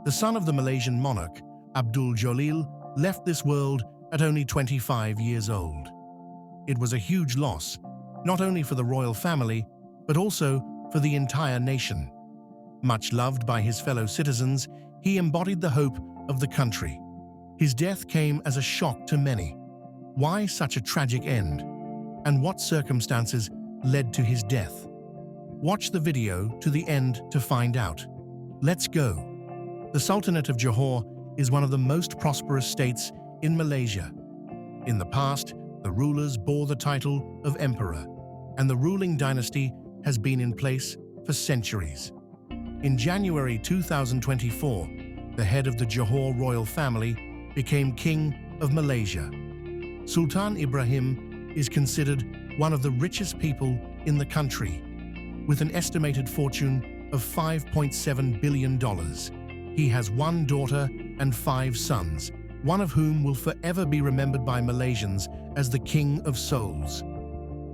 The son of the Malaysian monarch, Abdul Jalil, left this world at only 25 years old. It was a huge loss, not only for the royal family, but also for the entire nation. Much loved by his fellow citizens, he embodied the hope of the country. His death came as a shock to many. Why such a tragic end? And what circumstances led to his death? Watch the video to the end to find out. Let's go. The Sultanate of Johor is one of the most prosperous states in Malaysia. In the past, the rulers bore the title of emperor, and the ruling dynasty has been in place for centuries. In January 2024, the head of the Johor royal family became King of Malaysia. Sultan Ibrahim is considered one of the richest people in the country, with an estimated fortune of $5.7 billion. He has one daughter and 5 sons, one of whom will forever be remembered by Malaysians as the King of Souls.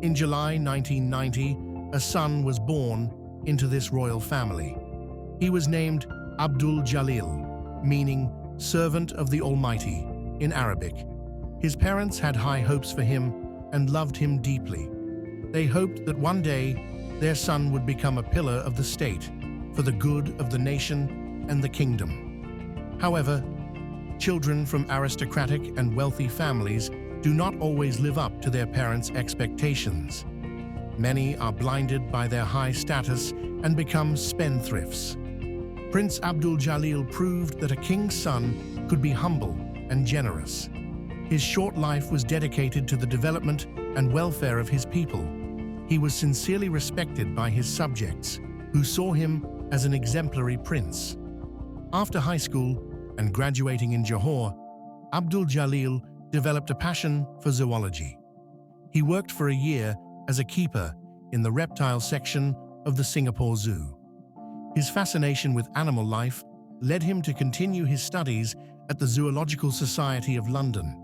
In July 1990, a son was born into this royal family. He was named Abdul Jalil, meaning servant of the Almighty in Arabic. His parents had high hopes for him and loved him deeply. They hoped that one day their son would become a pillar of the state for the good of the nation and the kingdom. However, children from aristocratic and wealthy families do not always live up to their parents' expectations. Many are blinded by their high status and become spendthrifts. Prince Abdul Jalil proved that a king's son could be humble and generous. His short life was dedicated to the development and welfare of his people. He was sincerely respected by his subjects, who saw him as an exemplary prince. After high school and graduating in Johor, Abdul Jalil developed a passion for zoology. He worked for a year as a keeper in the reptile section of the Singapore Zoo. His fascination with animal life led him to continue his studies at the Zoological Society of London.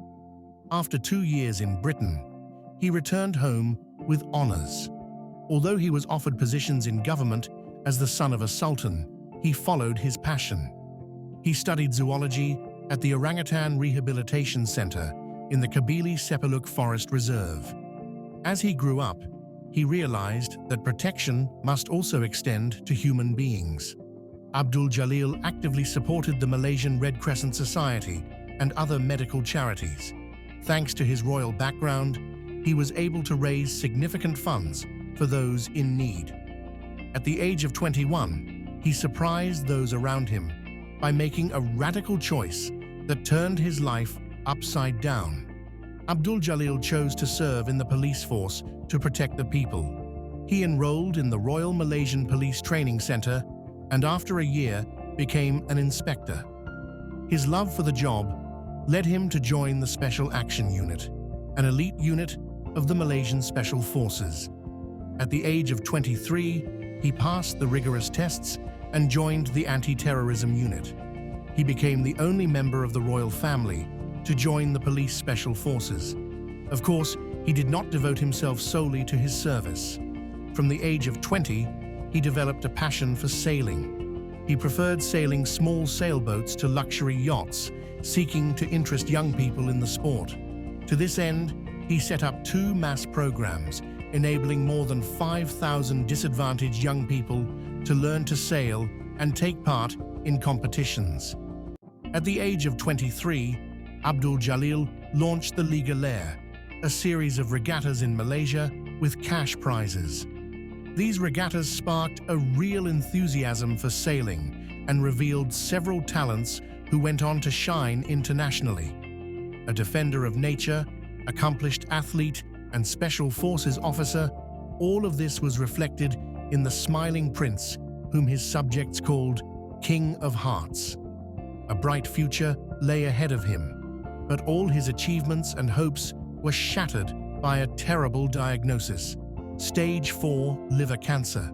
After 2 years in Britain, he returned home with honours. Although he was offered positions in government as the son of a sultan, he followed his passion. He studied zoology at the Orangutan Rehabilitation Centre in the Kabili Sepaluk Forest Reserve. As he grew up, he realized that protection must also extend to human beings. Abdul Jalil actively supported the Malaysian Red Crescent Society and other medical charities. Thanks to his royal background, he was able to raise significant funds for those in need. At the age of 21, he surprised those around him by making a radical choice that turned his life upside down. Abdul Jalil chose to serve in the police force to protect the people. He enrolled in the Royal Malaysian Police Training Centre and after a year became an inspector. His love for the job led him to join the Special Action Unit, an elite unit of the Malaysian Special Forces. At the age of 23, he passed the rigorous tests and joined the Anti-Terrorism Unit. He became the only member of the royal family to join the police special forces. Of course, he did not devote himself solely to his service. From the age of 20, he developed a passion for sailing. He preferred sailing small sailboats to luxury yachts, seeking to interest young people in the sport. To this end, he set up 2 mass programs, enabling more than 5,000 disadvantaged young people to learn to sail and take part in competitions. At the age of 23, Abdul Jalil launched the Liga Lair, a series of regattas in Malaysia with cash prizes. These regattas sparked a real enthusiasm for sailing and revealed several talents who went on to shine internationally. A defender of nature, accomplished athlete, and special forces officer, all of this was reflected in the smiling prince, whom his subjects called King of Hearts. A bright future lay ahead of him, but all his achievements and hopes were shattered by a terrible diagnosis: Stage 4 liver cancer.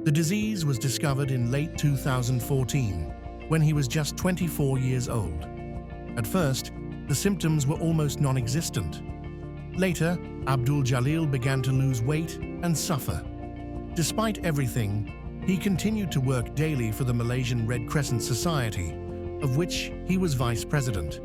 The disease was discovered in late 2014, when he was just 24 years old. At first, the symptoms were almost non-existent. Later, Abdul Jalil began to lose weight and suffer. Despite everything, He continued to work daily for the Malaysian Red Crescent Society, of which he was vice president.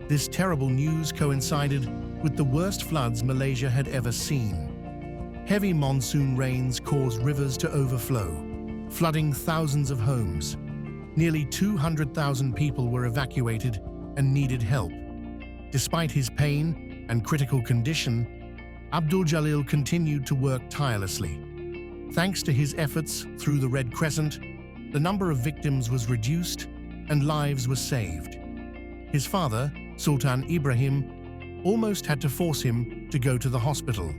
This terrible news coincided with the worst floods Malaysia had ever seen. Heavy monsoon rains caused rivers to overflow, flooding thousands of homes. Nearly 200,000 people were evacuated and needed help. Despite his pain and critical condition, Abdul Jalil continued to work tirelessly. Thanks to his efforts through the Red Crescent, the number of victims was reduced and lives were saved. His father, Sultan Ibrahim, almost had to force him to go to the hospital.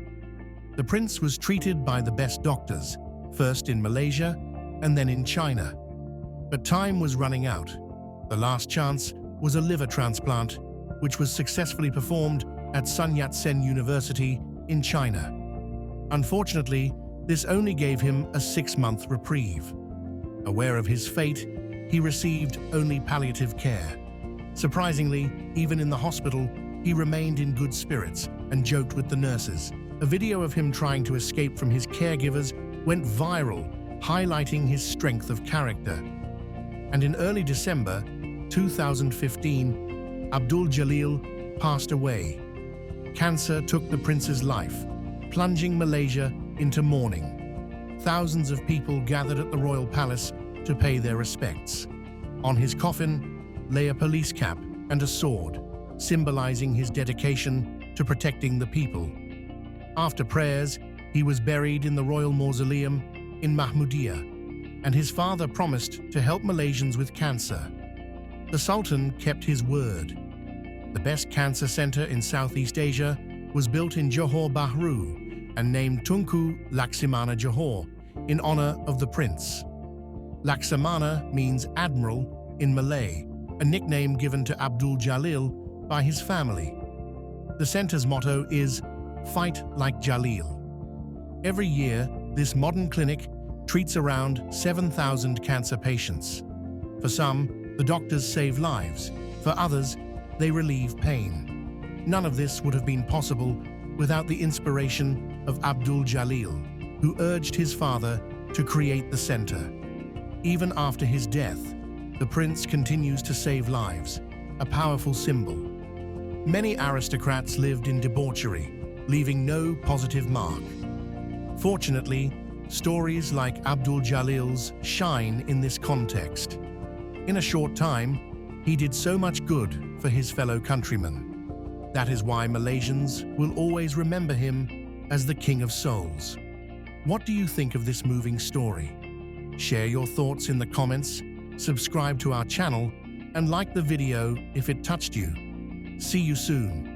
The prince was treated by the best doctors, first in Malaysia and then in China. But time was running out. The last chance was a liver transplant, which was successfully performed at Sun Yat-sen University in China. Unfortunately, this only gave him a 6-month reprieve. Aware of his fate, he received only palliative care. Surprisingly, even in the hospital, he remained in good spirits and joked with the nurses. A video of him trying to escape from his caregivers went viral, highlighting his strength of character. And in early December 2015, Abdul Jalil passed away. Cancer took the prince's life, plunging Malaysia into mourning. Thousands of people gathered at the royal palace to pay their respects. On his coffin lay a police cap and a sword, symbolizing his dedication to protecting the people. After prayers, he was buried in the royal mausoleum in Mahmudiyah, and his father promised to help Malaysians with cancer. The Sultan kept his word. The best cancer center in Southeast Asia was built in Johor Bahru and named Tunku Laksamana Johor in honor of the prince. Laksamana means admiral in Malay, a nickname given to Abdul Jalil by his family. The center's motto is "Fight like Jalil." Every year, this modern clinic treats around 7,000 cancer patients. For some, the doctors save lives. For others, they relieve pain. None of this would have been possible without the inspiration of Abdul Jalil, who urged his father to create the center. Even after his death, the prince continues to save lives, a powerful symbol. Many aristocrats lived in debauchery, leaving no positive mark. Fortunately, stories like Abdul Jalil's shine in this context. In a short time, he did so much good for his fellow countrymen. That is why Malaysians will always remember him as the King of Souls. What do you think of this moving story? Share your thoughts in the comments, subscribe to our channel, and like the video if it touched you. See you soon.